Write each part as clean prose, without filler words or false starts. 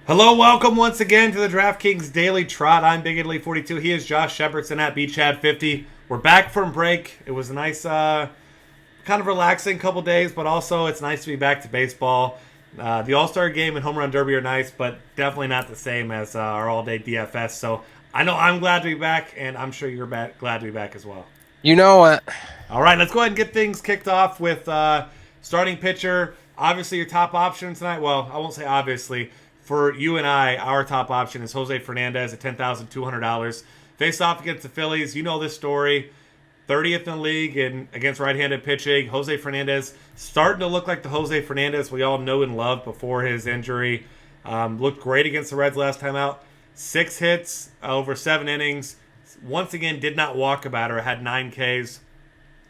Hello, welcome once again to the DraftKings Daily Trot. I'm Big Italy 42. He is Josh Shepardson at BChad50. We're back from break. It was a nice, kind of relaxing couple days, but also it's nice to be back to baseball. The All-Star Game and Home Run Derby are nice, but definitely not the same as our all-day DFS. So I know I'm glad to be back, and I'm sure you're glad to be back as well. You know what? All right, let's go ahead and get things kicked off with starting pitcher. Obviously, your top option tonight. Well, I won't say obviously. For you and I, our top option is Jose Fernandez at $10,200. Face off against the Phillies. You know this story. 30th in the league against right-handed pitching. Jose Fernandez starting to look like the Jose Fernandez we all know and love before his injury. Looked great against the Reds last time out. 6 hits over 7 innings. Once again, did not walk a batter. Had 9 Ks.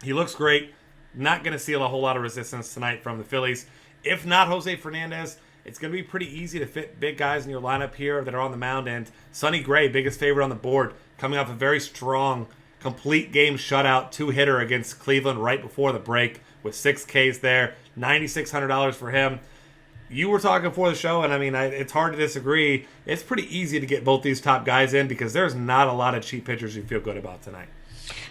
He looks great. Not going to see a whole lot of resistance tonight from the Phillies. If not Jose Fernandez, it's going to be pretty easy to fit big guys in your lineup here that are on the mound. And Sonny Gray, biggest favorite on the board, coming off a very strong, complete game shutout 2-hitter against Cleveland right before the break with 6 Ks there. $9,600 for him. You were talking before the show, and I mean, it's hard to disagree. It's pretty easy to get both these top guys in because there's not a lot of cheap pitchers you feel good about tonight.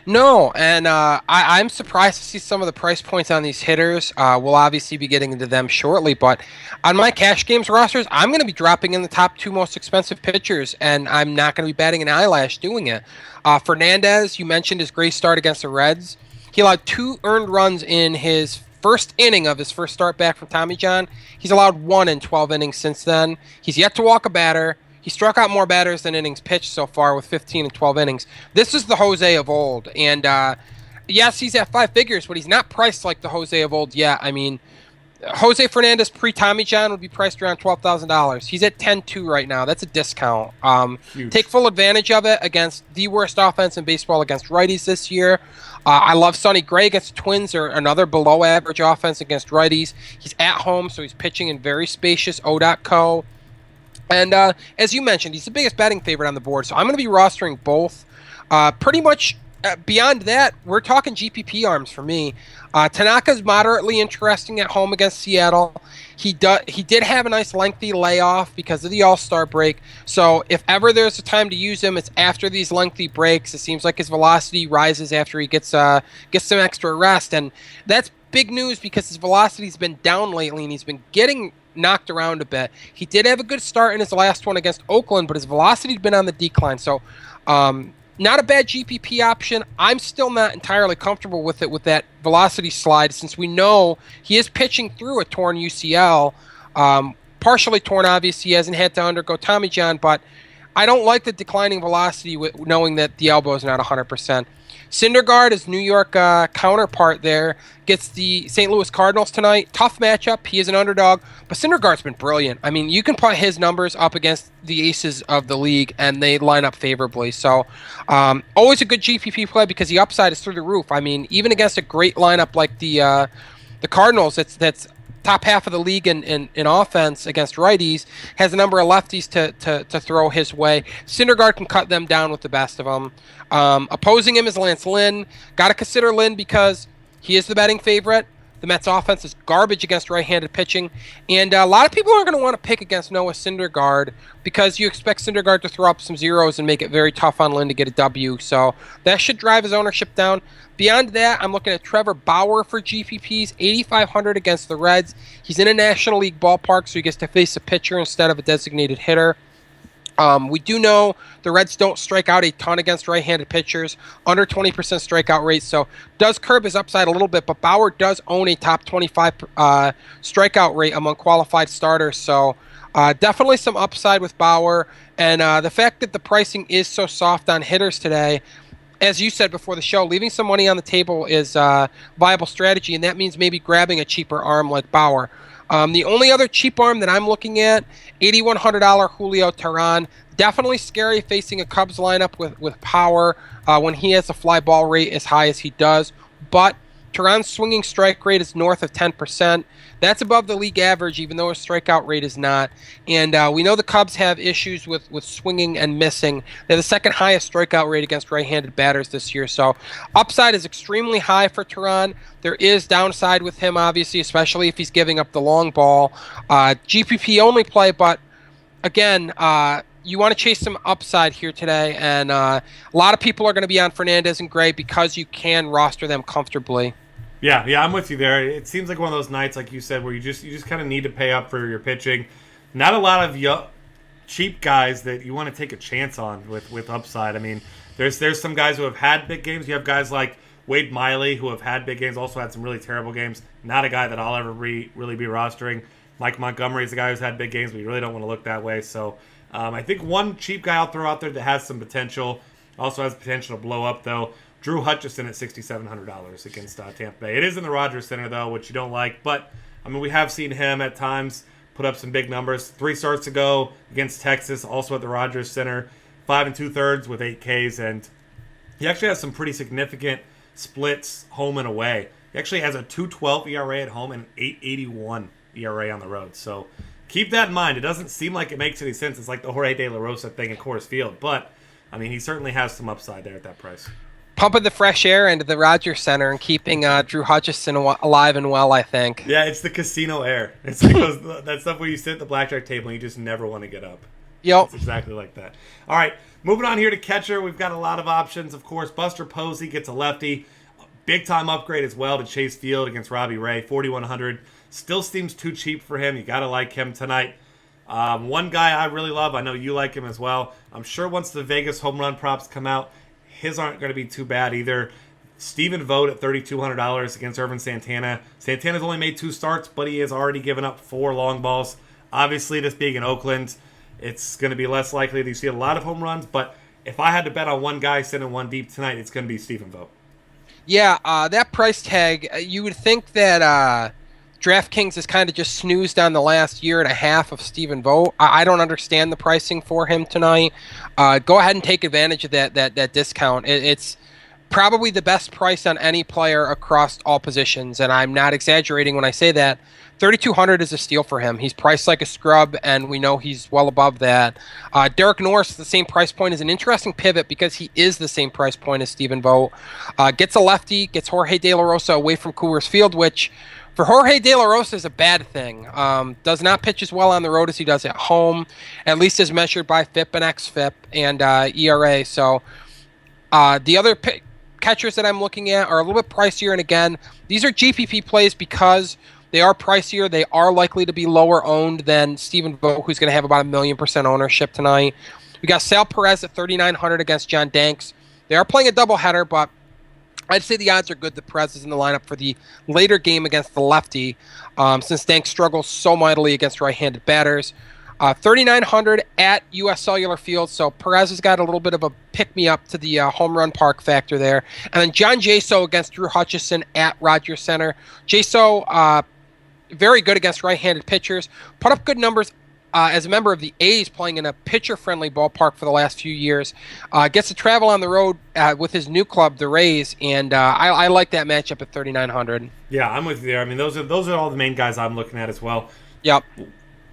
No, and I'm surprised to see some of the price points on these hitters. We'll obviously be getting into them shortly, but on my cash games rosters, I'm going to be dropping in the top 2 most expensive pitchers, and I'm not going to be batting an eyelash doing it. Fernandez, you mentioned his great start against the Reds. He allowed 2 earned runs in his first inning of his first start back from Tommy John. He's allowed 1 in 12 innings since then. He's yet to walk a batter. He struck out more batters than innings pitched so far with 15 and 12 innings. This is the Jose of old. And yes, he's at 5 figures, but he's not priced like the Jose of old yet. I mean, Jose Fernandez pre-Tommy John would be priced around $12,000. He's at 10-2 right now. That's a discount. Take full advantage of it against the worst offense in baseball against righties this year. I love Sonny Gray against Twins, or another below-average offense against righties. He's at home, so he's pitching in very spacious O.co. And as you mentioned, he's the biggest betting favorite on the board, so I'm going to be rostering both. Pretty much beyond that, we're talking GPP arms for me. Tanaka's moderately interesting at home against Seattle. He did have a nice lengthy layoff because of the All-Star break, so if ever there's a time to use him, it's after these lengthy breaks. It seems like his velocity rises after he gets some extra rest, and that's big news because his velocity's been down lately, and he's been getting knocked around a bit. He did have a good start in his last one against Oakland, but his velocity's been on the decline. So not a bad GPP option. I'm still not entirely comfortable with it with that velocity slide since we know he is pitching through a torn UCL. Partially torn, obviously. He hasn't had to undergo Tommy John, but I don't like the declining velocity knowing that the elbow is not 100%. Syndergaard, his New York counterpart there, gets the St. Louis Cardinals tonight. Tough matchup. He is an underdog, but Syndergaard's been brilliant. I mean, you can put his numbers up against the aces of the league, and they line up favorably. So always a good GPP play because the upside is through the roof. I mean, even against a great lineup like the Cardinals, that's top half of the league in offense against righties, has a number of lefties to throw his way. Syndergaard can cut them down with the best of them. Opposing him is Lance Lynn. Got to consider Lynn because he is the betting favorite. The Mets offense is garbage against right-handed pitching. And a lot of people are going to want to pick against Noah Syndergaard because you expect Syndergaard to throw up some zeros and make it very tough on Lynn to get a W. So that should drive his ownership down. Beyond that, I'm looking at Trevor Bauer for GPPs, 8,500 against the Reds. He's in a National League ballpark, so he gets to face a pitcher instead of a designated hitter. We do know the Reds don't strike out a ton against right-handed pitchers, under 20% strikeout rate, so does curb his upside a little bit, but Bauer does own a top 25 strikeout rate among qualified starters, so definitely some upside with Bauer, and the fact that the pricing is so soft on hitters today, as you said before the show, leaving some money on the table is a viable strategy, and that means maybe grabbing a cheaper arm like Bauer. The only other cheap arm that I'm looking at, $8,100 Julio Teheran. Definitely scary facing a Cubs lineup with power when he has a fly ball rate as high as he does. But Teheran's swinging strike rate is north of 10%. That's above the league average, even though his strikeout rate is not. And we know the Cubs have issues with swinging and missing. They're the second highest strikeout rate against right-handed batters this year. So upside is extremely high for Teheran. There is downside with him, obviously, especially if he's giving up the long ball. GPP only play, but again, you want to chase some upside here today, and a lot of people are going to be on Fernandez and Gray because you can roster them comfortably. Yeah, I'm with you there. It seems like one of those nights, like you said, where you just kind of need to pay up for your pitching. Not a lot of cheap guys that you want to take a chance on with upside. I mean, there's some guys who have had big games. You have guys like Wade Miley who have had big games, also had some really terrible games. Not a guy that I'll ever really be rostering. Mike Montgomery is a guy who's had big games, but you really don't want to look that way. So I think one cheap guy I'll throw out there that has some potential, also has potential to blow up though. Drew Hutchison at $6,700 against Tampa Bay. It is in the Rogers Center though, which you don't like, but I mean we have seen him at times put up some big numbers. 3 starts ago against Texas, also at the Rogers Center, 5 2/3 with 8 Ks, and he actually has some pretty significant splits home and away. He actually has a 2.12 ERA at home and an 8.81 ERA on the road. So keep that in mind. It doesn't seem like it makes any sense. It's like the Jorge De La Rosa thing at Coors Field, but I mean he certainly has some upside there at that price. Pumping the fresh air into the Rogers Center and keeping Drew Hutchison alive and well, I think. Yeah, it's the casino air. It's like that stuff where you sit at the blackjack table and you just never want to get up. Yep. It's exactly like that. All right, moving on here to catcher. We've got a lot of options, of course. Buster Posey gets a lefty. Big-time upgrade as well to Chase Field against Robbie Ray, 4,100. Still seems too cheap for him. You got to like him tonight. One guy I really love, I know you like him as well. I'm sure once the Vegas home run props come out, his aren't going to be too bad either. Stephen Vogt at $3,200 against Irvin Santana. Santana's only made 2 starts, but he has already given up 4 long balls. Obviously, this being in Oakland, it's going to be less likely that you see a lot of home runs, but if I had to bet on one guy sitting 1 deep tonight, it's going to be Stephen Vogt. Yeah, that price tag, you would think that DraftKings has kind of just snoozed on the last year and a half of Stephen Vogt. I don't understand the pricing for him tonight. Go ahead and take advantage of that discount. It's probably the best price on any player across all positions, and I'm not exaggerating when I say that. $3,200 is a steal for him. He's priced like a scrub, and we know he's well above that. Derek Norris, the same price point, is an interesting pivot because he is the same price point as Stephen Vogt. Gets a lefty, gets Jorge De La Rosa away from Coors Field, which for Jorge De La Rosa is a bad thing. Does not pitch as well on the road as he does at home, at least as measured by FIP and XFIP and ERA. So the other catchers that I'm looking at are a little bit pricier, and again, these are GPP plays because they are pricier. They are likely to be lower owned than Stephen Vogt, who's going to have about 1,000,000% ownership tonight. We got Sal Perez at $3,900 against John Danks. They are playing a doubleheader, but I'd say the odds are good that Perez is in the lineup for the later game against the lefty, since Danks struggles so mightily against right-handed batters. 3,900 at U.S. Cellular Field, so Perez has got a little bit of a pick-me-up to the home run park factor there. And then John Jaso against Drew Hutchison at Rogers Center. Jaso, very good against right-handed pitchers. Put up good numbers as a member of the A's, playing in a pitcher-friendly ballpark for the last few years. Gets to travel on the road with his new club, the Rays, and I like that matchup at 3,900. Yeah, I'm with you there. I mean, those are all the main guys I'm looking at as well. Yep.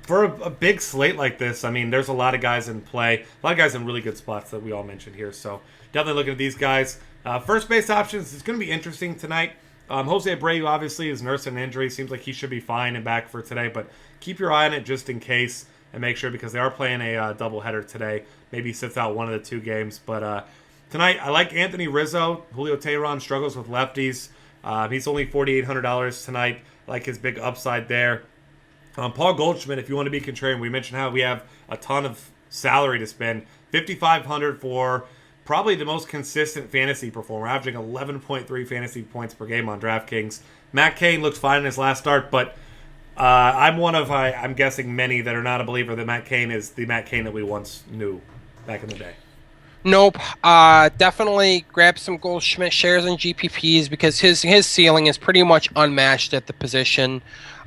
For a big slate like this, I mean, there's a lot of guys in play, a lot of guys in really good spots that we all mentioned here. So definitely looking at these guys. First base options is going to be interesting tonight. Jose Abreu obviously is nursing an injury. Seems like he should be fine and back for today, but keep your eye on it just in case and make sure, because they are playing a doubleheader today. Maybe he sits out one of the 2 games. But tonight, I like Anthony Rizzo. Julio Teheran struggles with lefties. He's only $4,800 tonight. I like his big upside there. Paul Goldschmidt, if you want to be contrarian, we mentioned how we have a ton of salary to spend. $5,500 for probably the most consistent fantasy performer, averaging 11.3 fantasy points per game on DraftKings. Matt Cain looks fine in his last start, but I'm guessing many that are not a believer that Matt Cain is the Matt Cain that we once knew back in the day. Nope. Definitely grab some Goldschmidt shares in GPPs because his ceiling is pretty much unmatched at the position.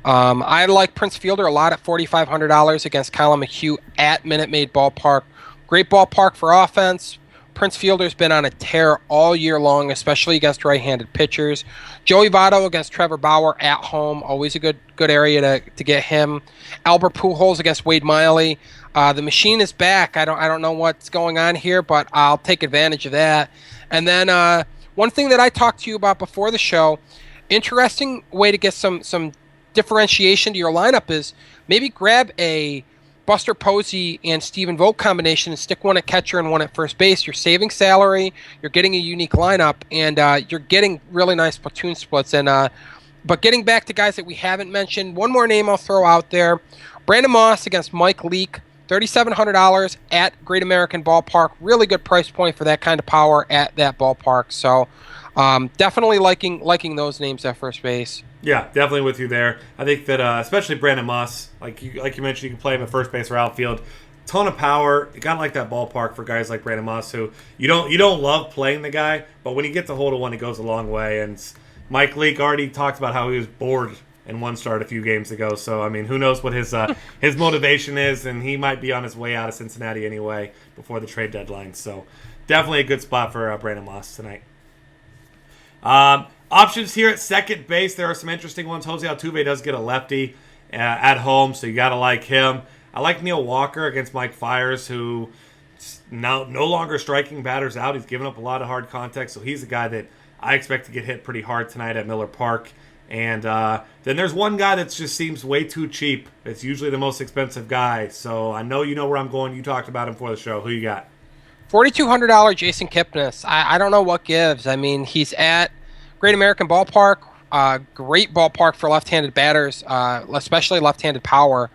I like Prince Fielder a lot at $4,500 against Colin McHugh at Minute Maid Ballpark. Great ballpark for offense. Prince Fielder's been on a tear all year long, especially against right-handed pitchers. Joey Votto against Trevor Bauer at home, always a good area to get him. Albert Pujols against Wade Miley. The machine is back. I don't know what's going on here, but I'll take advantage of that. And then one thing that I talked to you about before the show, interesting way to get some differentiation to your lineup is maybe grab a Buster Posey and Stephen Vogt combination and stick one at catcher and one at first base. You're saving salary, you're getting a unique lineup, and you're getting really nice platoon splits. And but getting back to guys that we haven't mentioned, one more name I'll throw out there: Brandon Moss against Mike Leake, $3,700 at Great American Ballpark. Really good price point for that kind of power at that ballpark. So definitely liking those names at first base. Yeah, definitely with you there. I think that especially Brandon Moss, like you mentioned, you can play him at first base or outfield. Ton of power. You gotta like that ballpark for guys like Brandon Moss, who you don't love playing the guy, but when he gets a hold of one, he goes a long way. And Mike Leake already talked about how he was bored in one start a few games ago. So I mean, who knows what his motivation is, and he might be on his way out of Cincinnati anyway before the trade deadline. So definitely a good spot for Brandon Moss tonight. Options here at second base, there are some interesting ones. Jose Altuve does get a lefty at home, so you got to like him. I like Neil Walker against Mike Fiers, who now no longer striking batters out. He's given up a lot of hard contact, so he's a guy that I expect to get hit pretty hard tonight at Miller Park. And then there's one guy that just seems way too cheap. It's usually the most expensive guy, so I know you know where I'm going. You talked about him for the show. Who you got? $4,200 Jason Kipnis. I don't know what gives. I mean, he's at Great American Ballpark, great ballpark for left-handed batters, especially left-handed power.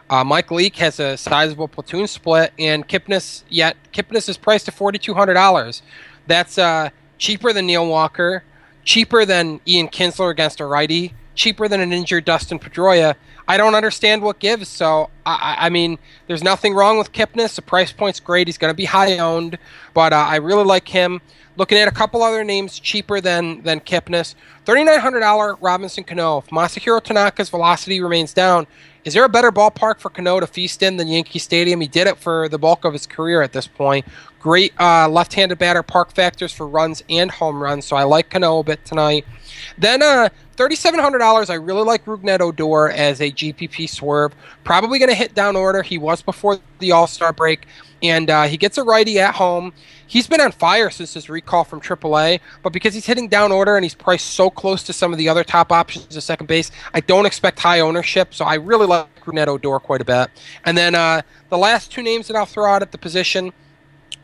Mike Leake has a sizable platoon split, and Kipnis is priced at $4,200. That's cheaper than Neil Walker, cheaper than Ian Kinsler against a righty, cheaper than an injured Dustin Pedroia. I don't understand what gives. So, I mean, there's nothing wrong with Kipnis. The price point's great. He's going to be high owned, but I really like him. Looking at a couple other names cheaper than Kipnis, $3,900 Robinson Cano. If Masahiro Tanaka's velocity remains down, is there a better ballpark for Cano to feast in than Yankee Stadium? He did it for the bulk of his career at this point. Great left-handed batter park factors for runs and home runs, so I like Cano a bit tonight. Then $3,700, I really like Rougned Odor as a GPP swerve. Probably going to hit down order. He was before the All-Star break, and he gets a righty at home. He's been on fire since his recall from AAA, but because he's hitting down order and he's priced so close to some of the other top options at second base, I don't expect high ownership, so I really like Rougned Odor quite a bit. And then the last two names that I'll throw out at the position,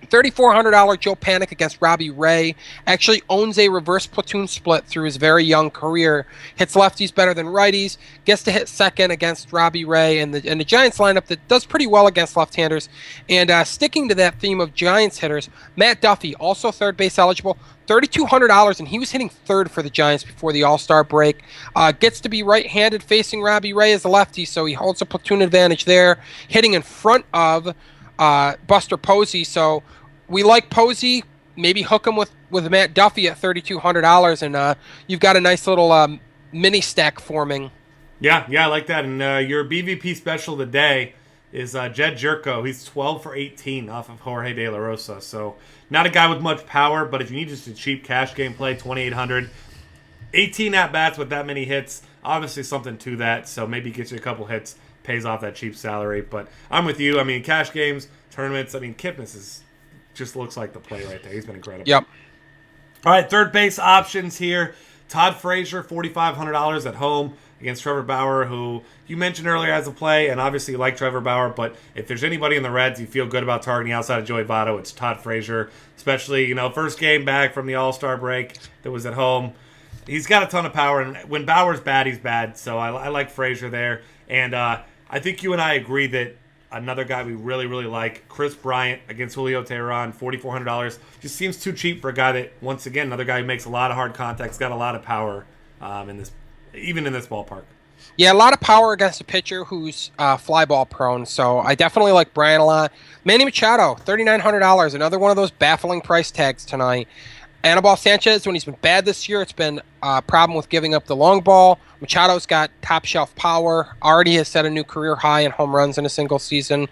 $3,400 Joe Panic against Robbie Ray. Actually owns a reverse platoon split through his very young career. Hits lefties better than righties. Gets to hit second against Robbie Ray and the Giants lineup that does pretty well against left-handers. And sticking to that theme of Giants hitters, Matt Duffy, also third base eligible, $3,200, and he was hitting third for the Giants before the All-Star break. Gets to be right-handed facing Robbie Ray as a lefty, so he holds a platoon advantage there. Hitting in front of Buster Posey, so we like Posey. Maybe hook him with Matt Duffy at $3,200, and you've got a nice little mini stack forming. Yeah, I like that. And your BVP special today is Jed Jerko. He's 12 for 18 off of Jorge De La Rosa. So not a guy with much power, but if you need just a cheap cash game play, $2,800, 18 at bats with that many hits, obviously something to that. So maybe get you a couple hits, pays off that cheap salary. But I'm with you. I mean, cash games, tournaments. I mean, Kipnis just looks like the play right there. He's been incredible. Yep. All right, third base options here. Todd Frazier, $4,500 at home against Trevor Bauer, who you mentioned earlier has a play, and obviously you like Trevor Bauer, but if there's anybody in the Reds you feel good about targeting outside of Joey Votto, it's Todd Frazier, especially, first game back from the All-Star break that was at home. He's got a ton of power, and when Bauer's bad, he's bad, so I like Frazier there. And I think you and I agree that another guy we really, really like, Chris Bryant against Julio Teheran, $4,400. Just seems too cheap for a guy that, once again, another guy who makes a lot of hard contacts, got a lot of power even in this ballpark. Yeah, a lot of power against a pitcher who's fly ball prone, so I definitely like Bryant a lot. Manny Machado, $3,900, another one of those baffling price tags tonight. Anibal Sanchez, when he's been bad this year, it's been a problem with giving up the long ball. Machado's got top shelf power, already has set a new career high in home runs in a single season.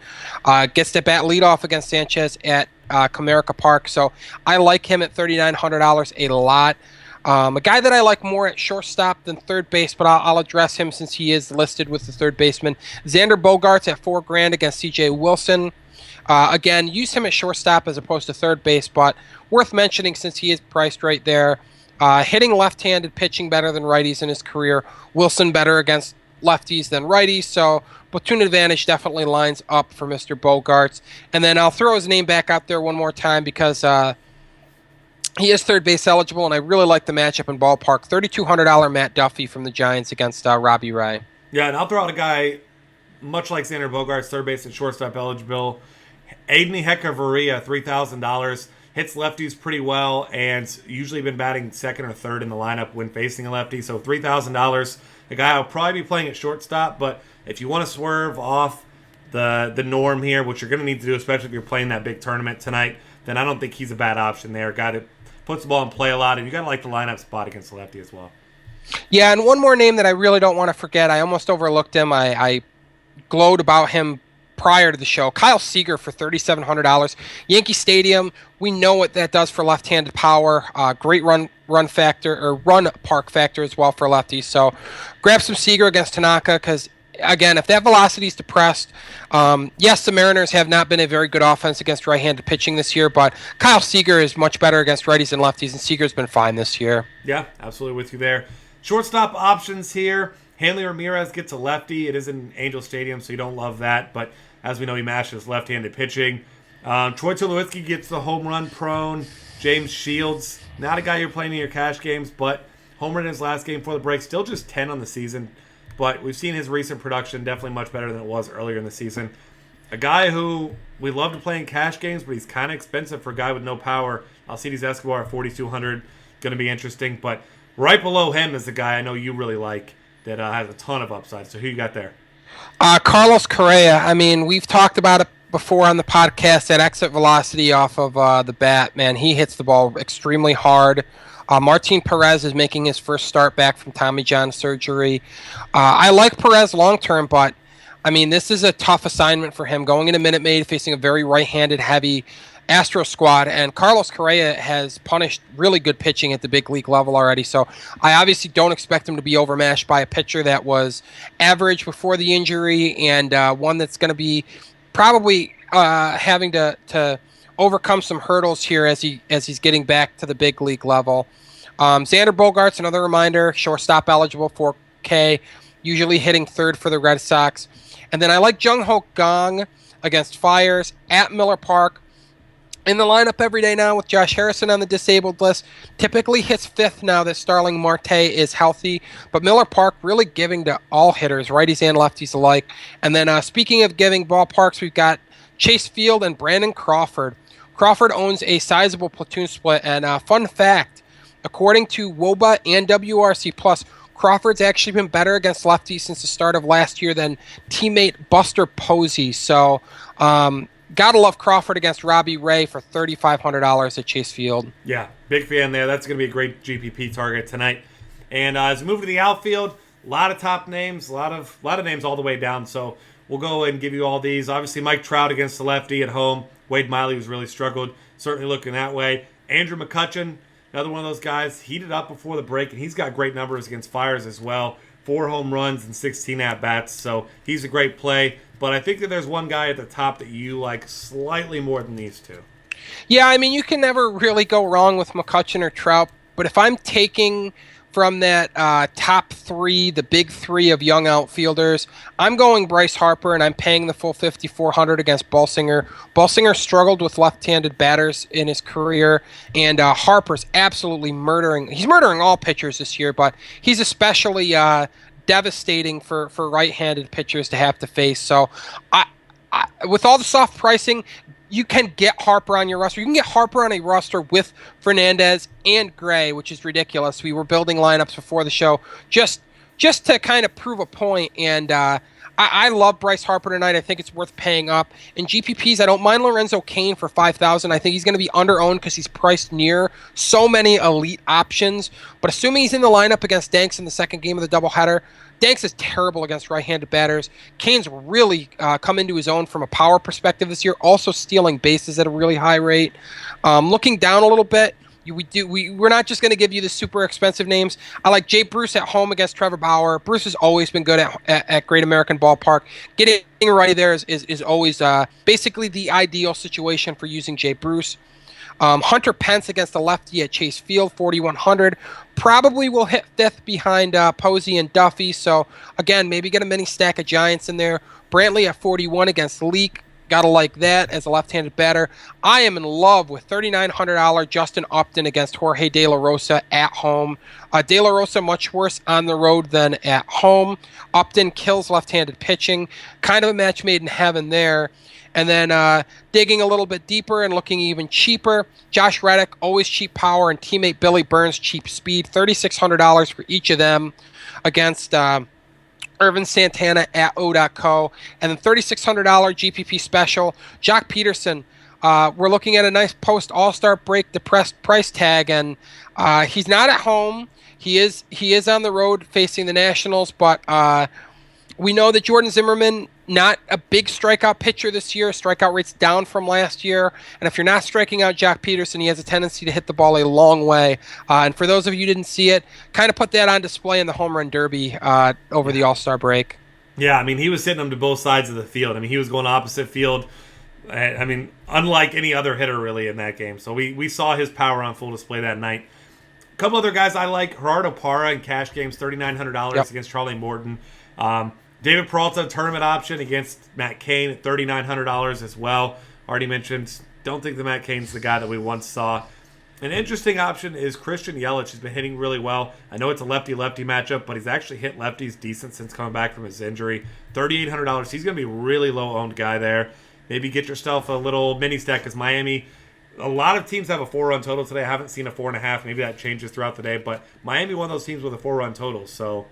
Gets to bat leadoff against Sanchez at Comerica Park, so I like him at $3,900 a lot. A guy that I like more at shortstop than third base, but I'll address him since he is listed with the third baseman. Xander Bogaerts at $4,000 against C.J. Wilson. Again, use him at shortstop as opposed to third base, but worth mentioning since he is priced right there. Hitting left-handed, pitching better than righties in his career. Wilson better against lefties than righties, so platoon advantage definitely lines up for Mr. Bogarts. And then I'll throw his name back out there one more time because he is third base eligible, and I really like the matchup in ballpark. $3,200 Matt Duffy from the Giants against Robbie Ray. Yeah, and I'll throw out a guy much like Xander Bogaerts, third base and shortstop eligible. Aiden Hechavarria, $3,000. Hits lefties pretty well and usually been batting second or third in the lineup when facing a lefty. So $3,000. A guy I'll probably be playing at shortstop, but if you want to swerve off the norm here, which you're going to need to do, especially if you're playing that big tournament tonight, then I don't think he's a bad option there. A guy that puts the ball in play a lot, and you got to like the lineup spot against the lefty as well. Yeah, and one more name that I really don't want to forget. I almost overlooked him. I glowed about him prior to the show. Kyle Seager for $3,700. Yankee Stadium. We know what that does for left-handed power. Great run factor or run park factor as well for lefties. So grab some Seager against Tanaka because, again, if that velocity is depressed, yes, the Mariners have not been a very good offense against right-handed pitching this year, but Kyle Seager is much better against righties and lefties, and Seager's been fine this year. Yeah, absolutely with you there. Shortstop options here. Hanley Ramirez gets a lefty. It is in Angel Stadium, so you don't love that, but as we know, he matches left-handed pitching. Troy Tulowitzki gets the home run prone. James Shields, not a guy you're playing in your cash games, but homer in his last game before the break, still just 10 on the season. But we've seen his recent production definitely much better than it was earlier in the season. A guy who we love to play in cash games, but he's kind of expensive for a guy with no power. Alcides Escobar at $4,200, going to be interesting. But right below him is the guy I know you really like that has a ton of upside. So who you got there? Carlos Correa. I mean, we've talked about it before on the podcast. That exit velocity off of the bat, man, he hits the ball extremely hard. Martin Perez is making his first start back from Tommy John surgery. I like Perez long term, but I mean, this is a tough assignment for him going into Minute Maid, facing a very right-handed heavy Astro squad, and Carlos Correa has punished really good pitching at the big league level already. So I obviously don't expect him to be overmatched by a pitcher that was average before the injury and one that's going to be probably having to overcome some hurdles here as he's getting back to the big league level. Xander Bogaerts, another reminder, shortstop eligible, 4K, usually hitting third for the Red Sox. And then I like Jung Ho Kang against Fires at Miller Park. In the lineup every day now with Josh Harrison on the disabled list. Typically hits fifth now that Starling Marte is healthy. But Miller Park really giving to all hitters, righties and lefties alike. And then speaking of giving ballparks, we've got Chase Field and Brandon Crawford. Crawford owns a sizable platoon split. And fun fact, according to WOBA and WRC+, Crawford's actually been better against lefties since the start of last year than teammate Buster Posey. So, gotta love Crawford against Robbie Ray for $3,500 at Chase Field. Yeah, big fan there. That's going to be a great GPP target tonight. And as we move to the outfield, a lot of top names, a lot of names all the way down. So we'll go and give you all these. Obviously, Mike Trout against the lefty at home. Wade Miley, who's really struggled, certainly looking that way. Andrew McCutchen, another one of those guys, heated up before the break, and he's got great numbers against Fires as well. 4 home runs and 16 at-bats, so he's a great play. But I think that there's one guy at the top that you like slightly more than these two. Yeah, I mean, you can never really go wrong with McCutchen or Trout, but if I'm taking from that top three, the big three of young outfielders, I'm going Bryce Harper, and I'm paying the full $5,400 against Balsinger. Balsinger struggled with left-handed batters in his career, and Harper's absolutely murdering. He's murdering all pitchers this year, but he's especially devastating for right-handed pitchers to have to face. So I with all the soft pricing, you can get Harper on your roster. You can get Harper on a roster with Fernandez and Gray, which is ridiculous. We were building lineups before the show just to kind of prove a point. And I love Bryce Harper tonight. I think it's worth paying up. In GPPs, I don't mind Lorenzo Cain for $5,000. I think he's going to be under-owned because he's priced near so many elite options. But assuming he's in the lineup against Danks in the second game of the doubleheader, Danks is terrible against right-handed batters. Cain's really come into his own from a power perspective this year, also stealing bases at a really high rate. Looking down a little bit, we're not just going to give you the super expensive names. I like Jay Bruce at home against Trevor Bauer. Bruce has always been good at Great American Ballpark. Getting right there is always basically the ideal situation for using Jay Bruce. Hunter Pence against the lefty at Chase Field, $4,100. Probably will hit fifth behind Posey and Duffy. So, again, maybe get a mini stack of Giants in there. Brantley at 41 against Leak. Gotta like that as a left-handed batter. I am in love with $3,900 Justin Upton against Jorge De La Rosa at home. De La Rosa much worse on the road than at home. Upton kills left-handed pitching. Kind of a match made in heaven there. And then digging a little bit deeper and looking even cheaper, Josh Reddick, always cheap power, and teammate Billy Burns, cheap speed. $3,600 for each of them against Irvin Santana at O.co. And then $3,600 GPP special. Jock Peterson, we're looking at a nice post-All-Star break depressed price tag, and he's not at home. He is on the road facing the Nationals, but we know that Jordan Zimmerman, not a big strikeout pitcher this year. Strikeout rate's down from last year. And if you're not striking out Jock Peterson, he has a tendency to hit the ball a long way. And for those of you who didn't see it, kind of put that on display in the home run derby over the All-Star break. Yeah, I mean, he was hitting them to both sides of the field. I mean, he was going opposite field. I mean, unlike any other hitter really in that game. So we saw his power on full display that night. A couple other guys I like, Gerardo Parra in cash games, $3,900 against Charlie Morton. David Peralta, tournament option against Matt Cain at $3,900 as well. Already mentioned, don't think that Matt Cain's the guy that we once saw. An interesting option is Christian Yelich. He's been hitting really well. I know it's a lefty-lefty matchup, but he's actually hit lefties decent since coming back from his injury. $3,800. He's going to be a really low-owned guy there. Maybe get yourself a little mini stack because Miami, a lot of teams have a 4-run total today. I haven't seen a 4.5. Maybe that changes throughout the day, but Miami one of those teams with a 4-run total, so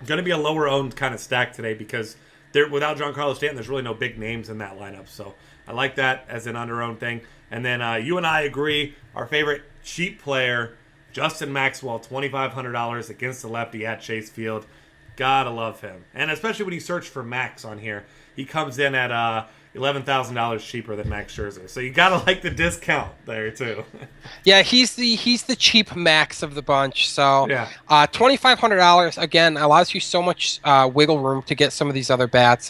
going to be a lower-owned kind of stack today because without Giancarlo Stanton, there's really no big names in that lineup. So I like that as an under-owned thing. And then you and I agree, our favorite cheap player, Justin Maxwell, $2,500 against the lefty at Chase Field. Gotta love him. And especially when you search for Max on here, he comes in at $11,000 cheaper than Max Scherzer. So you gotta like the discount there too. Yeah, he's the cheap Max of the bunch. So yeah. $2,500 again allows you so much wiggle room to get some of these other bats.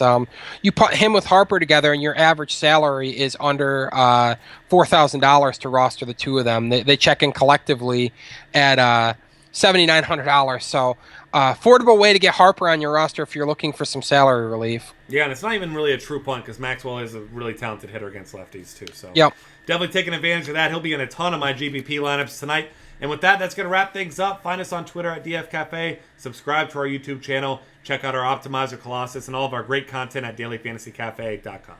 You put him with Harper together, and your average salary is under $4,000 to roster the two of them. They check in collectively at $7,900. So affordable way to get Harper on your roster if you're looking for some salary relief. Yeah, and it's not even really a true punt because Maxwell is a really talented hitter against lefties too. So yep. Definitely taking advantage of that. He'll be in a ton of my GBP lineups tonight. And with that, that's going to wrap things up. Find us on Twitter at DF Cafe. Subscribe to our YouTube channel. Check out our Optimizer Colossus and all of our great content at dailyfantasycafe.com.